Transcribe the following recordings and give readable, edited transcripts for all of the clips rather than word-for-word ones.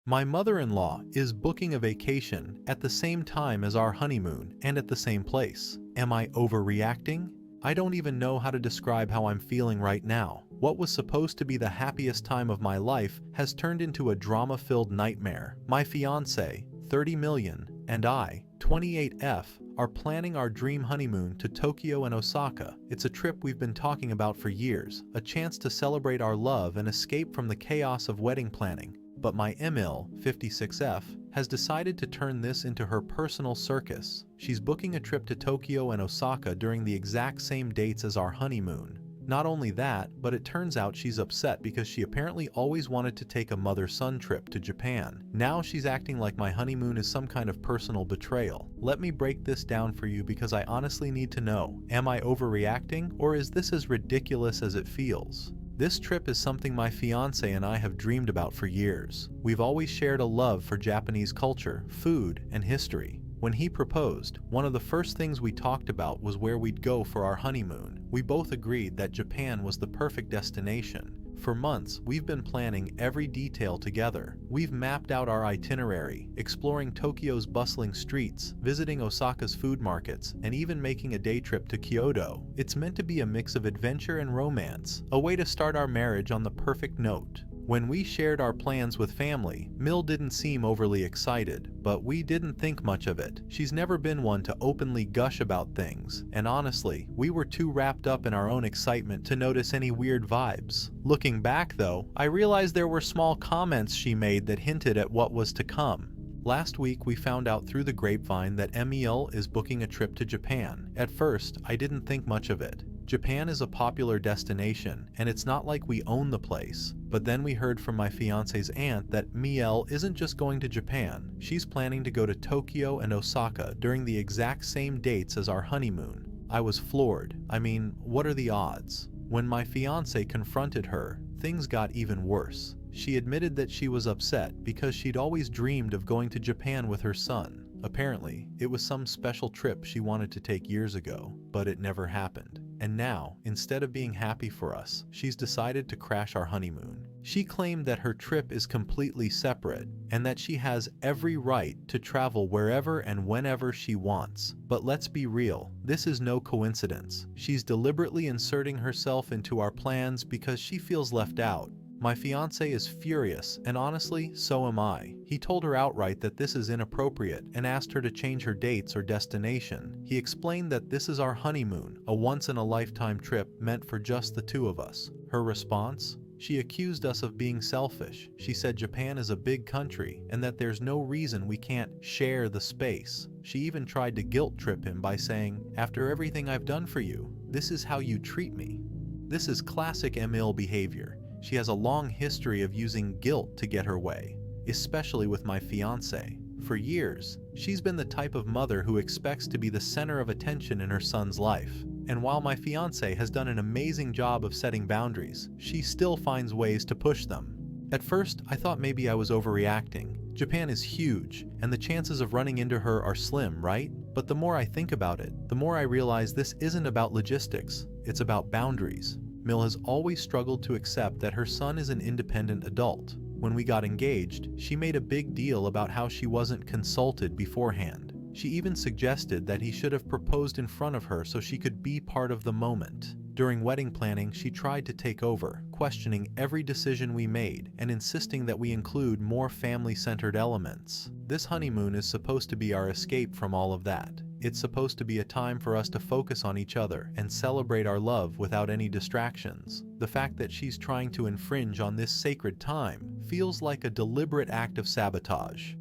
My mother-in-law is booking a vacation at the same time as our honeymoon and at the same place. Am I overreacting? I don't even know how to describe how I'm feeling right now. What was supposed to be the happiest time of my life has turned into a drama-filled nightmare. My fiancé, 30 million, and I, 28F, are planning our dream honeymoon to Tokyo and Osaka. It's a trip we've been talking about for years, a chance to celebrate our love and escape from the chaos of wedding planning. But my Emil, 56F, has decided to turn this into her personal circus. She's booking a trip to Tokyo and Osaka during the exact same dates as our honeymoon. Not only that, but it turns out she's upset because she apparently always wanted to take a mother-son trip to Japan. Now she's acting like my honeymoon is some kind of personal betrayal. Let me break this down for you because I honestly need to know, am I overreacting, or is this as ridiculous as it feels? This trip is something my fiancé and I have dreamed about for years. We've always shared a love for Japanese culture, food, and history. When he proposed, one of the first things we talked about was where we'd go for our honeymoon. We both agreed that Japan was the perfect destination. For months, we've been planning every detail together. We've mapped out our itinerary, exploring Tokyo's bustling streets, visiting Osaka's food markets, and even making a day trip to Kyoto. It's meant to be a mix of adventure and romance, a way to start our marriage on the perfect note. When we shared our plans with family, Mill didn't seem overly excited, but we didn't think much of it. She's never been one to openly gush about things, and honestly, we were too wrapped up in our own excitement to notice any weird vibes. Looking back though, I realized there were small comments she made that hinted at what was to come. Last week we found out through the grapevine that Emil is booking a trip to Japan. At first, I didn't think much of it. Japan is a popular destination, and it's not like we own the place. But then we heard from my fiance's aunt that Miel isn't just going to Japan, she's planning to go to Tokyo and Osaka during the exact same dates as our honeymoon. I was floored. I mean, what are the odds? When my fiance confronted her, things got even worse. She admitted that she was upset because she'd always dreamed of going to Japan with her son. Apparently, it was some special trip she wanted to take years ago, but it never happened. And now, instead of being happy for us, she's decided to crash our honeymoon. She claimed that her trip is completely separate and that she has every right to travel wherever and whenever she wants. But let's be real, this is no coincidence. She's deliberately inserting herself into our plans because she feels left out. My fiancé is furious, and honestly, so am I. He told her outright that this is inappropriate and asked her to change her dates or destination. He explained that this is our honeymoon, a once-in-a-lifetime trip meant for just the two of us. Her response? She accused us of being selfish. She said Japan is a big country and that there's no reason we can't share the space. She even tried to guilt-trip him by saying, "After everything I've done for you, this is how you treat me." This is classic Emil behavior. She has a long history of using guilt to get her way, especially with my fiancé. For years, she's been the type of mother who expects to be the center of attention in her son's life. And while my fiancé has done an amazing job of setting boundaries, she still finds ways to push them. At first, I thought maybe I was overreacting. Japan is huge, and the chances of running into her are slim, right? But the more I think about it, the more I realize this isn't about logistics, it's about boundaries. Mill has always struggled to accept that her son is an independent adult. When we got engaged, she made a big deal about how she wasn't consulted beforehand. She even suggested that he should have proposed in front of her so she could be part of the moment. During wedding planning, she tried to take over, questioning every decision we made and insisting that we include more family-centered elements. This honeymoon is supposed to be our escape from all of that. It's supposed to be a time for us to focus on each other and celebrate our love without any distractions. The fact that she's trying to infringe on this sacred time feels like a deliberate act of sabotage.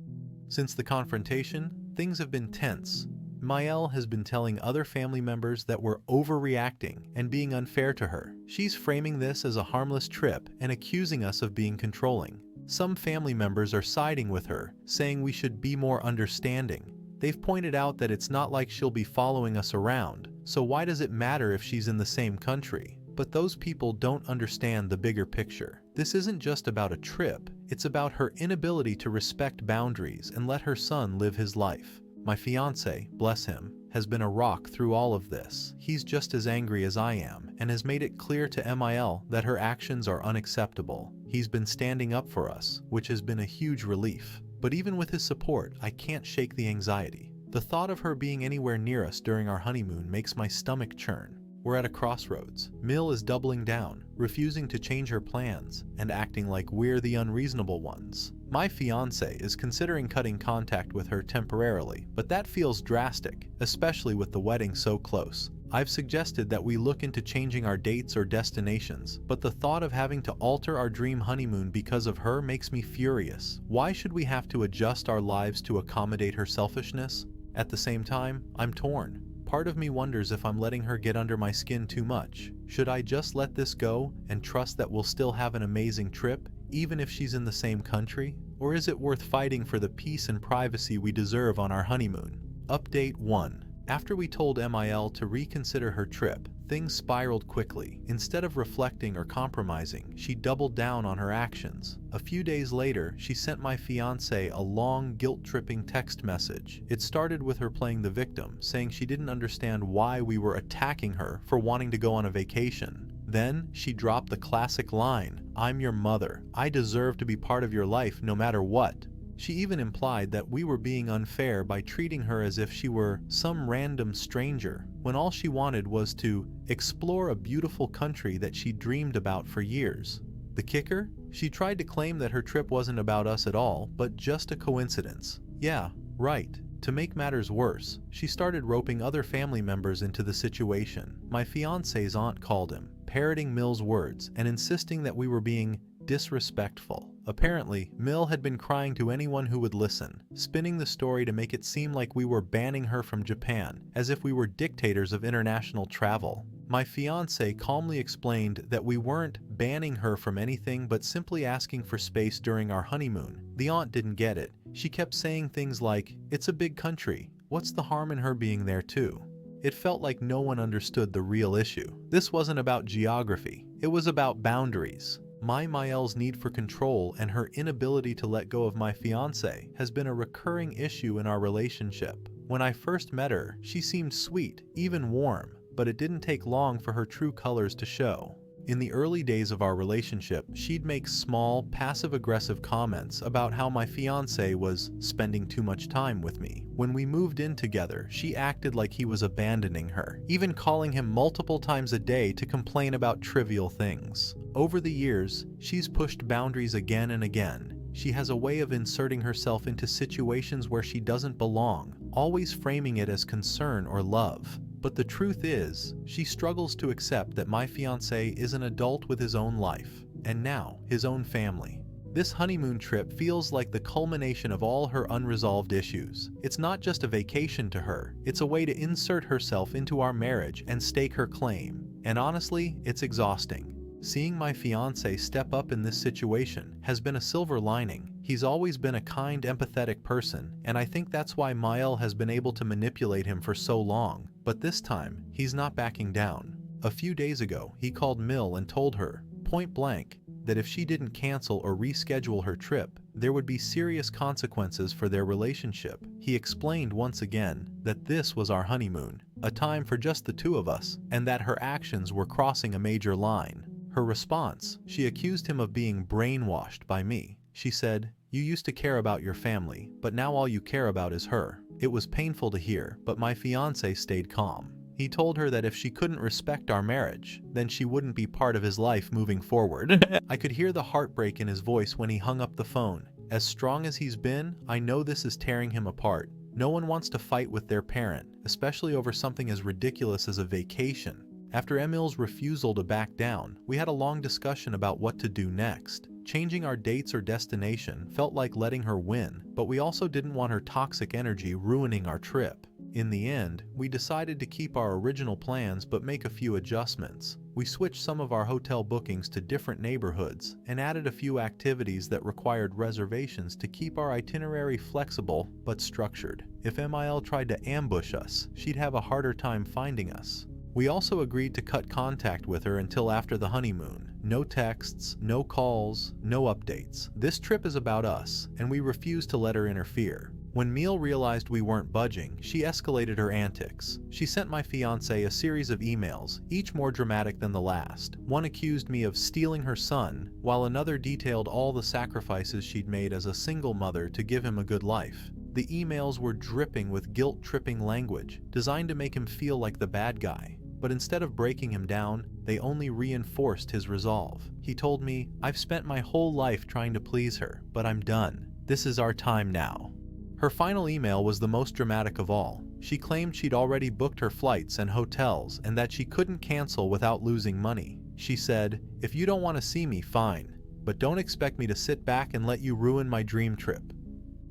Since the confrontation, things have been tense. Maëlle has been telling other family members that we're overreacting and being unfair to her. She's framing this as a harmless trip and accusing us of being controlling. Some family members are siding with her, saying we should be more understanding. They've pointed out that it's not like she'll be following us around, so why does it matter if she's in the same country? But those people don't understand the bigger picture. This isn't just about a trip, it's about her inability to respect boundaries and let her son live his life. My fiancé, bless him, has been a rock through all of this. He's just as angry as I am and has made it clear to Maëlle that her actions are unacceptable. He's been standing up for us, which has been a huge relief. But even with his support, I can't shake the anxiety. The thought of her being anywhere near us during our honeymoon makes my stomach churn. We're at a crossroads. Mill is doubling down, refusing to change her plans, and acting like we're the unreasonable ones. My fiancé is considering cutting contact with her temporarily, but that feels drastic, especially with the wedding so close. I've suggested that we look into changing our dates or destinations, but the thought of having to alter our dream honeymoon because of her makes me furious. Why should we have to adjust our lives to accommodate her selfishness? At the same time, I'm torn. Part of me wonders if I'm letting her get under my skin too much. Should I just let this go and trust that we'll still have an amazing trip, even if she's in the same country? Or is it worth fighting for the peace and privacy we deserve on our honeymoon? Update 1. After we told MIL to reconsider her trip, things spiraled quickly. Instead of reflecting or compromising, she doubled down on her actions. A few days later, she sent my fiancé a long, guilt-tripping text message. It started with her playing the victim, saying she didn't understand why we were attacking her for wanting to go on a vacation. Then, she dropped the classic line, "I'm your mother. I deserve to be part of your life no matter what." She even implied that we were being unfair by treating her as if she were some random stranger, when all she wanted was to explore a beautiful country that she dreamed about for years. The kicker? She tried to claim that her trip wasn't about us at all, but just a coincidence. Yeah, right. To make matters worse, she started roping other family members into the situation. My fiancé's aunt called him, parroting Mill's words and insisting that we were being disrespectful. Apparently, Mill had been crying to anyone who would listen, spinning the story to make it seem like we were banning her from Japan, as if we were dictators of international travel. My fiancé calmly explained that we weren't banning her from anything but simply asking for space during our honeymoon. The aunt didn't get it. She kept saying things like, "It's a big country. What's the harm in her being there too?" It felt like no one understood the real issue. This wasn't about geography. It was about boundaries. Mael's need for control and her inability to let go of my fiancé has been a recurring issue in our relationship. When I first met her, she seemed sweet, even warm, but it didn't take long for her true colors to show. In the early days of our relationship, she'd make small, passive-aggressive comments about how my fiancé was spending too much time with me. When we moved in together, she acted like he was abandoning her, even calling him multiple times a day to complain about trivial things. Over the years, she's pushed boundaries again and again. She has a way of inserting herself into situations where she doesn't belong, always framing it as concern or love. But the truth is, she struggles to accept that my fiancé is an adult with his own life, and now his own family. This honeymoon trip feels like the culmination of all her unresolved issues. It's not just a vacation to her, it's a way to insert herself into our marriage and stake her claim. And honestly, it's exhausting. Seeing my fiancé step up in this situation has been a silver lining. He's always been a kind, empathetic person, and I think that's why Mael has been able to manipulate him for so long. But this time, he's not backing down. A few days ago, he called Mill and told her, point blank, that if she didn't cancel or reschedule her trip, there would be serious consequences for their relationship. He explained once again that this was our honeymoon, a time for just the two of us, and that her actions were crossing a major line. Her response, she accused him of being brainwashed by me. She said, "You used to care about your family, but now all you care about is her." It was painful to hear, but my fiancé stayed calm. He told her that if she couldn't respect our marriage, then she wouldn't be part of his life moving forward. I could hear the heartbreak in his voice when he hung up the phone. As strong as he's been, I know this is tearing him apart. No one wants to fight with their parent, especially over something as ridiculous as a vacation. After Emil's refusal to back down, we had a long discussion about what to do next. Changing our dates or destination felt like letting her win, but we also didn't want her toxic energy ruining our trip. In the end, we decided to keep our original plans but make a few adjustments. We switched some of our hotel bookings to different neighborhoods and added a few activities that required reservations to keep our itinerary flexible but structured. If MIL tried to ambush us, she'd have a harder time finding us. We also agreed to cut contact with her until after the honeymoon. No texts, no calls, no updates. This trip is about us, and we refuse to let her interfere. When Meal realized we weren't budging, she escalated her antics. She sent my fiancé a series of emails, each more dramatic than the last. One accused me of stealing her son, while another detailed all the sacrifices she'd made as a single mother to give him a good life. The emails were dripping with guilt-tripping language, designed to make him feel like the bad guy. But instead of breaking him down, they only reinforced his resolve. He told me, "I've spent my whole life trying to please her, but I'm done. This is our time now." Her final email was the most dramatic of all. She claimed she'd already booked her flights and hotels and that she couldn't cancel without losing money. She said, "If you don't want to see me, fine, but don't expect me to sit back and let you ruin my dream trip."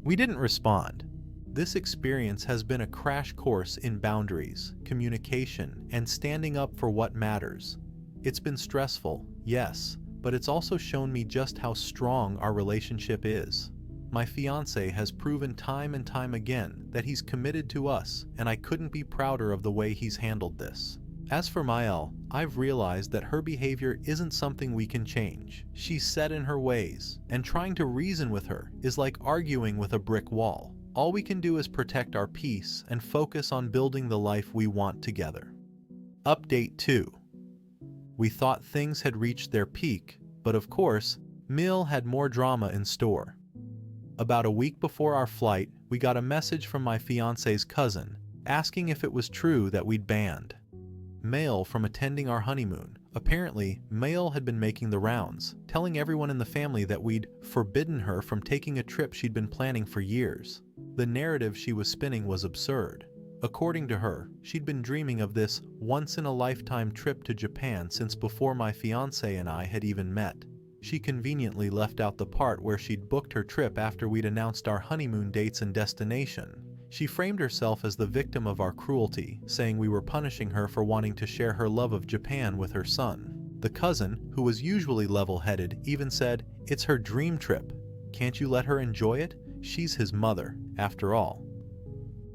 We didn't respond. This experience has been a crash course in boundaries, communication, and standing up for what matters. It's been stressful, yes, but it's also shown me just how strong our relationship is. My fiancé has proven time and time again that he's committed to us, and I couldn't be prouder of the way he's handled this. As for Maëlle, I've realized that her behavior isn't something we can change. She's set in her ways, and trying to reason with her is like arguing with a brick wall. All we can do is protect our peace and focus on building the life we want together. Update 2. We thought things had reached their peak, but of course, Meal had more drama in store. About a week before our flight, we got a message from my fiancé's cousin, asking if it was true that we'd banned Maëlle from attending our honeymoon. Apparently, Maëlle had been making the rounds, telling everyone in the family that we'd forbidden her from taking a trip she'd been planning for years. The narrative she was spinning was absurd. According to her, she'd been dreaming of this once-in-a-lifetime trip to Japan since before my fiancé and I had even met. She conveniently left out the part where she'd booked her trip after we'd announced our honeymoon dates and destination. She framed herself as the victim of our cruelty, saying we were punishing her for wanting to share her love of Japan with her son. The cousin, who was usually level-headed, even said, "It's her dream trip. Can't you let her enjoy it? She's his mother, after all."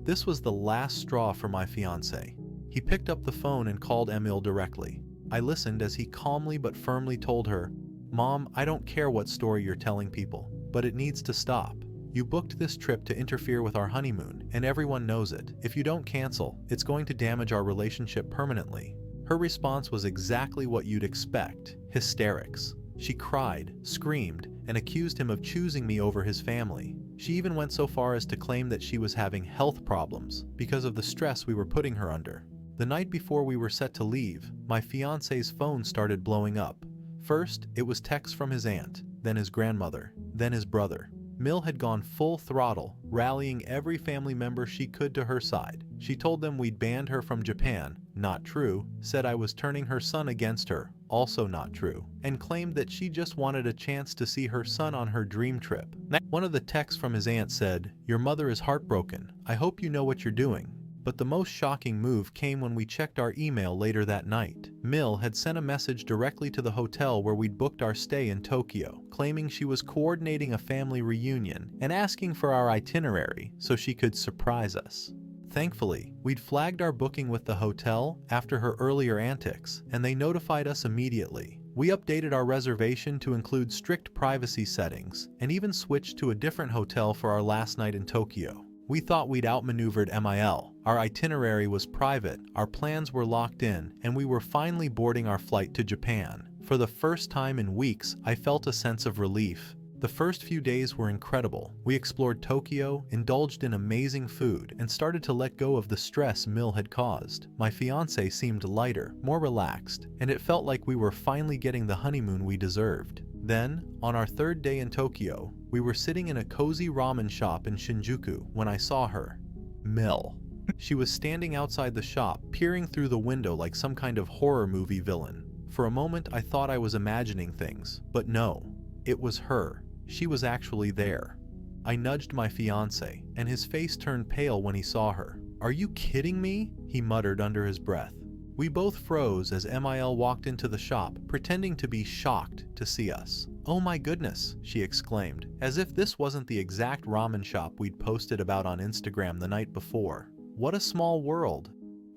This was the last straw for my fiancé. He picked up the phone and called Emile directly. I listened as he calmly but firmly told her, "Mom, I don't care what story you're telling people, but it needs to stop. You booked this trip to interfere with our honeymoon, and everyone knows it. If you don't cancel, it's going to damage our relationship permanently." Her response was exactly what you'd expect: hysterics. She cried, screamed, and accused him of choosing me over his family. She even went so far as to claim that she was having health problems because of the stress we were putting her under. The night before we were set to leave, my fiancé's phone started blowing up. First, it was texts from his aunt, then his grandmother, then his brother. Mill had gone full throttle, rallying every family member she could to her side. She told them we'd banned her from Japan, not true, said I was turning her son against her, also not true, and claimed that she just wanted a chance to see her son on her dream trip. One of the texts from his aunt said, "Your mother is heartbroken. I hope you know what you're doing." But the most shocking move came when we checked our email later that night. Mill had sent a message directly to the hotel where we'd booked our stay in Tokyo, claiming she was coordinating a family reunion and asking for our itinerary so she could surprise us. Thankfully, we'd flagged our booking with the hotel after her earlier antics, and they notified us immediately. We updated our reservation to include strict privacy settings and even switched to a different hotel for our last night in Tokyo. We thought we'd outmaneuvered Maëlle. Our itinerary was private, our plans were locked in, and we were finally boarding our flight to Japan. For the first time in weeks, I felt a sense of relief. The first few days were incredible. We explored Tokyo, indulged in amazing food, and started to let go of the stress Mill had caused. My fiancé seemed lighter, more relaxed, and it felt like we were finally getting the honeymoon we deserved. Then, on our third day in Tokyo, we were sitting in a cozy ramen shop in Shinjuku when I saw her. Mill. She was standing outside the shop, peering through the window like some kind of horror movie villain. For a moment, I thought I was imagining things, but no, it was her. She was actually there. I nudged my fiancé, and his face turned pale when he saw her. "Are you kidding me?" he muttered under his breath. We both froze as Maëlle walked into the shop, pretending to be shocked to see us. "Oh my goodness," she exclaimed, as if this wasn't the exact ramen shop we'd posted about on Instagram the night before. What a small world.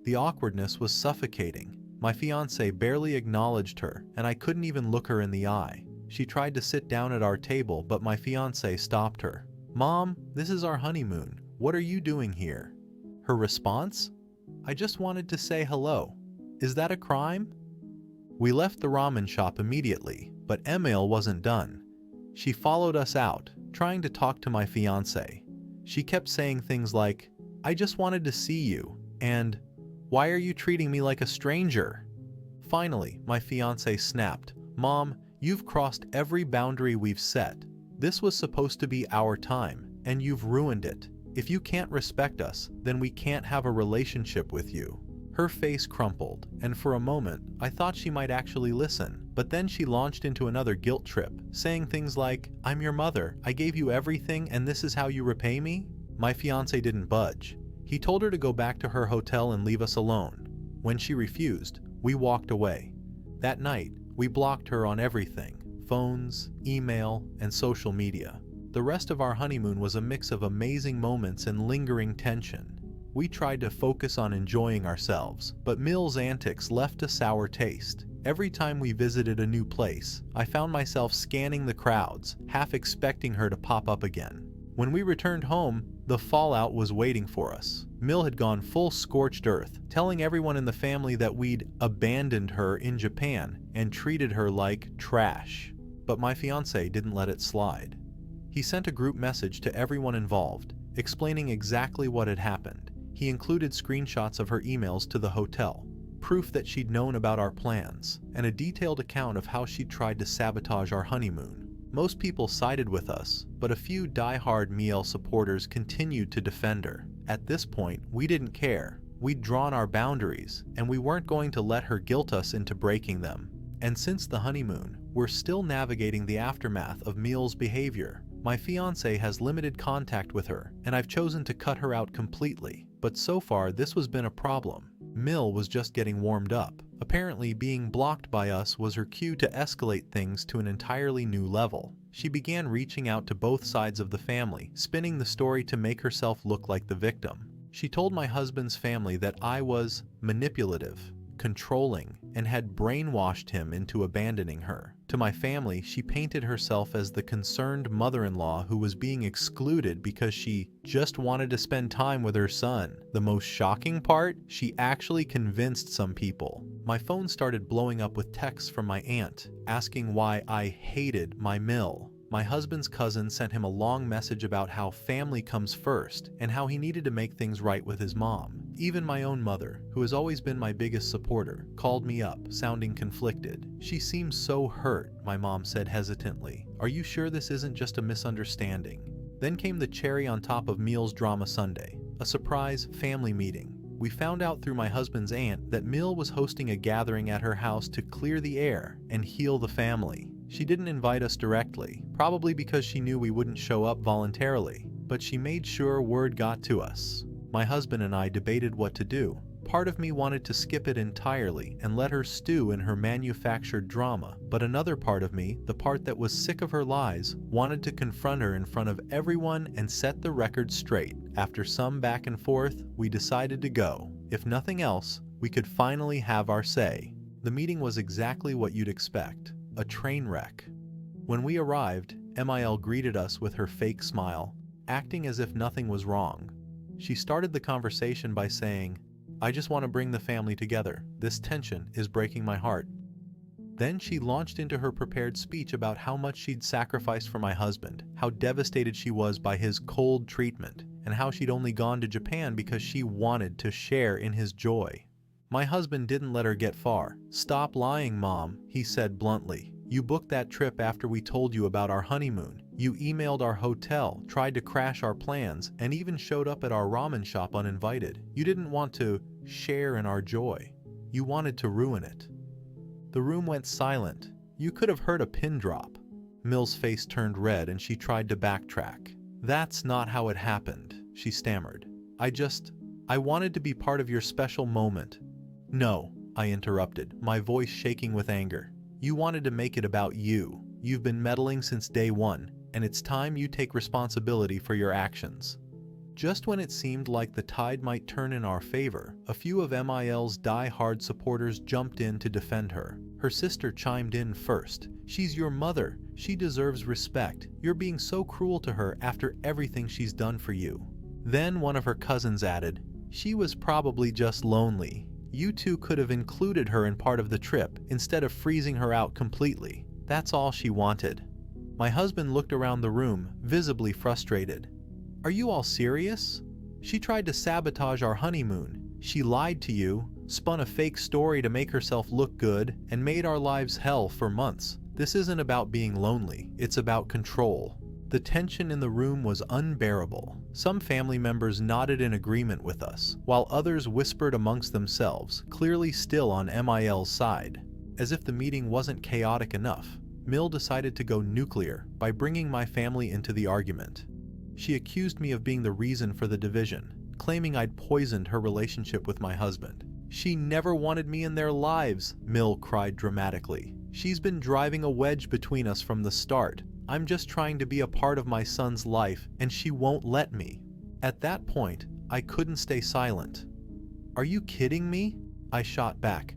The awkwardness was suffocating. My fiancé barely acknowledged her, and I couldn't even look her in the eye. She tried to sit down at our table, but my fiancé stopped her. "Mom, this is our honeymoon. What are you doing here?" Her response? "I just wanted to say hello. Is that a crime?" We left the ramen shop immediately, but Emil wasn't done. She followed us out, trying to talk to my fiancé. She kept saying things like, "I just wanted to see you," and "Why are you treating me like a stranger?" Finally, my fiancé snapped, "Mom, you've crossed every boundary we've set. This was supposed to be our time, and you've ruined it. If you can't respect us, then we can't have a relationship with you." Her face crumpled, and for a moment, I thought she might actually listen. But then she launched into another guilt trip, saying things like, "I'm your mother, I gave you everything, and this is how you repay me?" My fiancé didn't budge. He told her to go back to her hotel and leave us alone. When she refused, we walked away. That night, we blocked her on everything: phones, email, and social media. The rest of our honeymoon was a mix of amazing moments and lingering tension. We tried to focus on enjoying ourselves, but Mil's antics left a sour taste. Every time we visited a new place, I found myself scanning the crowds, half expecting her to pop up again. When we returned home, the fallout was waiting for us. Mil had gone full scorched earth, telling everyone in the family that we'd abandoned her in Japan and treated her like trash. But my fiancé didn't let it slide. He sent a group message to everyone involved, explaining exactly what had happened. He included screenshots of her emails to the hotel, proof that she'd known about our plans, and a detailed account of how she'd tried to sabotage our honeymoon. Most people sided with us, but a few die-hard Miel supporters continued to defend her. At this point, we didn't care. We'd drawn our boundaries, and we weren't going to let her guilt us into breaking them. And since the honeymoon, we're still navigating the aftermath of Miel's behavior. My fiancé has limited contact with her, and I've chosen to cut her out completely. But so far, this has been a problem. Mil was just getting warmed up. Apparently, being blocked by us was her cue to escalate things to an entirely new level. She began reaching out to both sides of the family, spinning the story to make herself look like the victim. She told my husband's family that I was manipulative, controlling, and had brainwashed him into abandoning her. To my family, she painted herself as the concerned mother-in-law who was being excluded because she just wanted to spend time with her son. The most shocking part? She actually convinced some people. My phone started blowing up with texts from my aunt, asking why I hated my Mil. My husband's cousin sent him a long message about how family comes first and how he needed to make things right with his mom. Even my own mother, who has always been my biggest supporter, called me up, sounding conflicted. "She seems so hurt," my mom said hesitantly. "Are you sure this isn't just a misunderstanding?" Then came the cherry on top of Mil's drama Sunday, a surprise family meeting. We found out through my husband's aunt that Mil was hosting a gathering at her house to clear the air and heal the family. She didn't invite us directly, probably because she knew we wouldn't show up voluntarily, but she made sure word got to us. My husband and I debated what to do. Part of me wanted to skip it entirely and let her stew in her manufactured drama, but another part of me, the part that was sick of her lies, wanted to confront her in front of everyone and set the record straight. After some back and forth, we decided to go. If nothing else, we could finally have our say. The meeting was exactly what you'd expect, a train wreck. When we arrived, Mil greeted us with her fake smile, acting as if nothing was wrong. She started the conversation by saying, "I just want to bring the family together. This tension is breaking my heart." Then she launched into her prepared speech about how much she'd sacrificed for my husband, how devastated she was by his cold treatment, and how she'd only gone to Japan because she wanted to share in his joy. My husband didn't let her get far. "Stop lying, Mom," he said bluntly. "You booked that trip after we told you about our honeymoon. You emailed our hotel, tried to crash our plans, and even showed up at our ramen shop uninvited. You didn't want to share in our joy. You wanted to ruin it." The room went silent. You could have heard a pin drop. Mil's face turned red and she tried to backtrack. "That's not how it happened," she stammered. I wanted to be part of your special moment." "No," I interrupted, my voice shaking with anger. "You wanted to make it about you. You've been meddling since day one, and it's time you take responsibility for your actions." Just when it seemed like the tide might turn in our favor, a few of Mil's die-hard supporters jumped in to defend her. Her sister chimed in first. "She's your mother. She deserves respect. You're being so cruel to her after everything she's done for you." Then one of her cousins added, "She was probably just lonely. You two could have included her in part of the trip instead of freezing her out completely. That's all she wanted." My husband looked around the room, visibly frustrated. "Are you all serious? She tried to sabotage our honeymoon. She lied to you, spun a fake story to make herself look good, and made our lives hell for months. This isn't about being lonely, it's about control." The tension in the room was unbearable. Some family members nodded in agreement with us, while others whispered amongst themselves, clearly still on MIL's side. As if the meeting wasn't chaotic enough, Mill decided to go nuclear by bringing my family into the argument. She accused me of being the reason for the division, claiming I'd poisoned her relationship with my husband. "She never wanted me in their lives," Mill cried dramatically. "She's been driving a wedge between us from the start. I'm just trying to be a part of my son's life, and she won't let me." At that point, I couldn't stay silent. "Are you kidding me?" I shot back.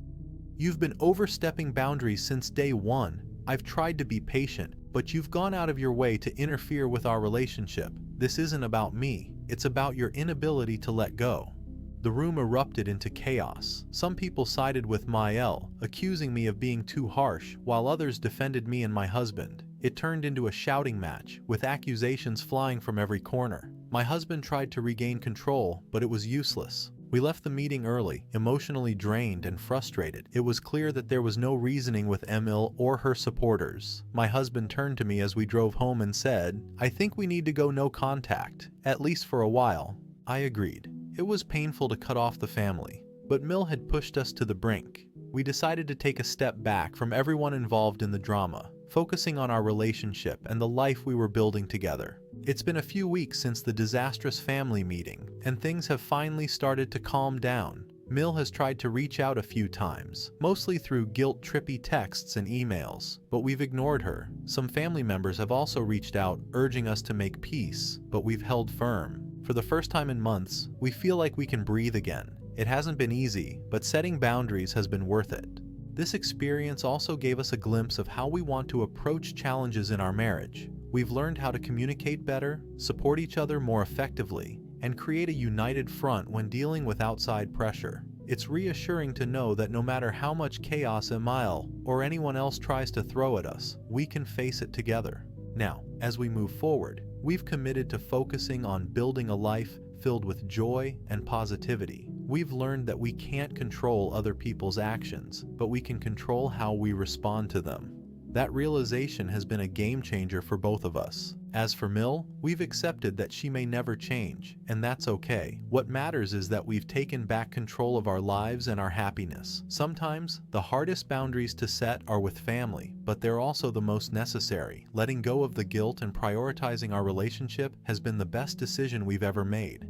"You've been overstepping boundaries since day one. I've tried to be patient, but you've gone out of your way to interfere with our relationship. This isn't about me, it's about your inability to let go." The room erupted into chaos. Some people sided with Mael, accusing me of being too harsh, while others defended me and my husband. It turned into a shouting match, with accusations flying from every corner. My husband tried to regain control, but it was useless. We left the meeting early, emotionally drained and frustrated. It was clear that there was no reasoning with Emil or her supporters. My husband turned to me as we drove home and said, "I think we need to go no contact, at least for a while." I agreed. It was painful to cut off the family, but Mill had pushed us to the brink. We decided to take a step back from everyone involved in the drama, focusing on our relationship and the life we were building together. It's been a few weeks since the disastrous family meeting, and things have finally started to calm down. Mill has tried to reach out a few times, mostly through guilt-trippy texts and emails, but we've ignored her. Some family members have also reached out, urging us to make peace, but we've held firm. For the first time in months, we feel like we can breathe again. It hasn't been easy, but setting boundaries has been worth it. This experience also gave us a glimpse of how we want to approach challenges in our marriage. We've learned how to communicate better, support each other more effectively, and create a united front when dealing with outside pressure. It's reassuring to know that no matter how much chaos Emil or anyone else tries to throw at us, we can face it together. Now, as we move forward, we've committed to focusing on building a life filled with joy and positivity. We've learned that we can't control other people's actions, but we can control how we respond to them. That realization has been a game changer for both of us. As for Mill, we've accepted that she may never change, and that's okay. What matters is that we've taken back control of our lives and our happiness. Sometimes, the hardest boundaries to set are with family, but they're also the most necessary. Letting go of the guilt and prioritizing our relationship has been the best decision we've ever made.